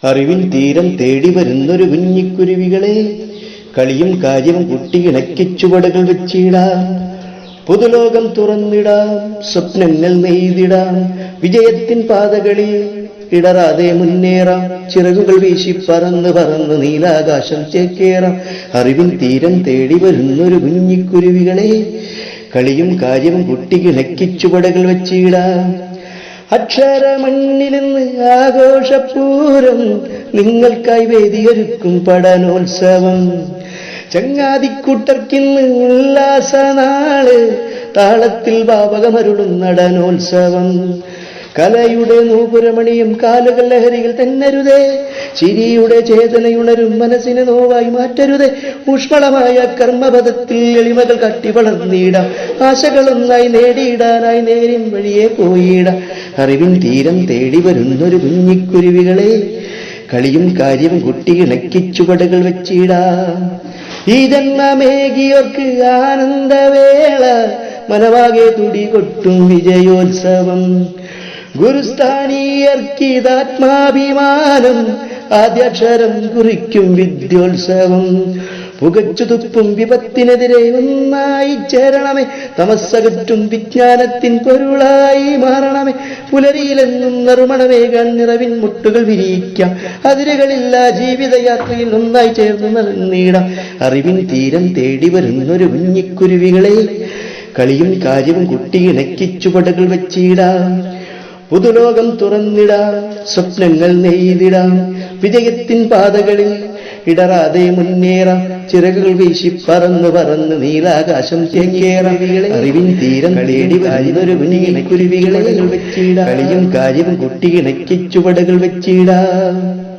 അറിവിൻ തീരം തേടി വരുന്നൊരു കുഞ്ഞിക്കുരുവികളെ, കളിയും കാര്യവും കുട്ടിയിണക്കി ചുവടുകൾ വെച്ചിടാം. പുതുലോകം തുറന്നിടാം, സ്വപ്നങ്ങൾ നെയ്തിടാം. വിജയത്തിൻ പാതകളിൽ ഇടറാതെ മുന്നേറാം. ചിറകുകൾ വീശി പറന്ന് പറന്ന് നീലാകാശം ചേക്കേറാം. അറിവിൻ തീരം തേടി വരുന്നൊരു കുഞ്ഞിക്കുരുവികളെ, കളിയും കാര്യവും കുട്ടിയിണക്കി ചുവടുകൾ വെച്ചിടാം. അക്ഷരമണ്ണിലിന്ന് ആഘോഷപൂരം, നിങ്ങൾക്കായി വേദിയൊരുക്കും പഠനോത്സവം. ചങ്ങാതിക്കൂട്ടർക്കിന്ന് ഉല്ലാസനാള്, താളത്തിൽ ഭാവകമരുളും നടനോത്സവം. കലയുടെ നൂപുരമണിയും കാലുകൾ ലഹരികൾ തെന്നരുതേ, ചിരിയുടെ ചേതനയുണരും മനസ്സിനെ നോവായി മാറ്റരുതേ. ഊഷ്മളമായ കർമ്മപദത്തിൽ എളിമകൾ കട്ടി വളർന്നിടാം. ആശകളൊന്നായി നേടിയിടാനായി നേരിൻ വഴിയെ പോയിടാം. അറിവിൻ തീരം തേടി വരുന്നൊരു കുഞ്ഞിക്കുരുവികളെ, കളിയും കാര്യവും കുട്ടിയിണക്കി ചുവടുകൾ വെച്ചിടാം. ഈ ജന്മമേകിയോർക്ക് ആനന്ദവേള, മനവാകെ തുടി കൊട്ടും വിജയോത്സവം. ഗുരുസ്ഥാനീയർക്കിതാത്മാഭിമാനം, ആദ്യാക്ഷരം കുറിക്കും വിദ്യോത്സവം. പുകച്ചു തുപ്പും വിപത്തിനെതിരെ ഒന്നായി ചേരണമേ, തമസ്സകറ്റും വിജ്ഞാനത്തിൻ പൊരുളായി മാറണമേ. പുലരിയിലെന്നും നറുമണമേകാൻ നിറവിൻ മുട്ടുകൾ വിരിയിക്കാം. അതിരുകളില്ല ജീവിതയാത്രയിൽ ഒന്നായി ചേർന്ന് നടന്നിടാം. അറിവിൻ തീരം തേടി വരുന്നൊരു കുഞ്ഞിക്കുരുവികളെ, കളിയും കാര്യവും കുട്ടിയിണക്കി ചുവടുകൾ വെച്ചിടാം. പുതുലോകം തുറന്നിടാം, സ്വപ്നങ്ങൾ നെയ്തിടാം. വിജയത്തിൻ പാതകളിൽ ഇടറാതെ മുന്നേറാം. ചിറകുകൾ വീശി പറന്ന് പറന്ന് നീലാകാശം ചേക്കേറാം. അറിവിൻ തീരം തേടി വരുന്നൊരു കുഞ്ഞിക്കുരുവികളെ, കളിയും കാര്യവും കുട്ടിയിണക്കി ചുവടുകൾ വെച്ചിടാം.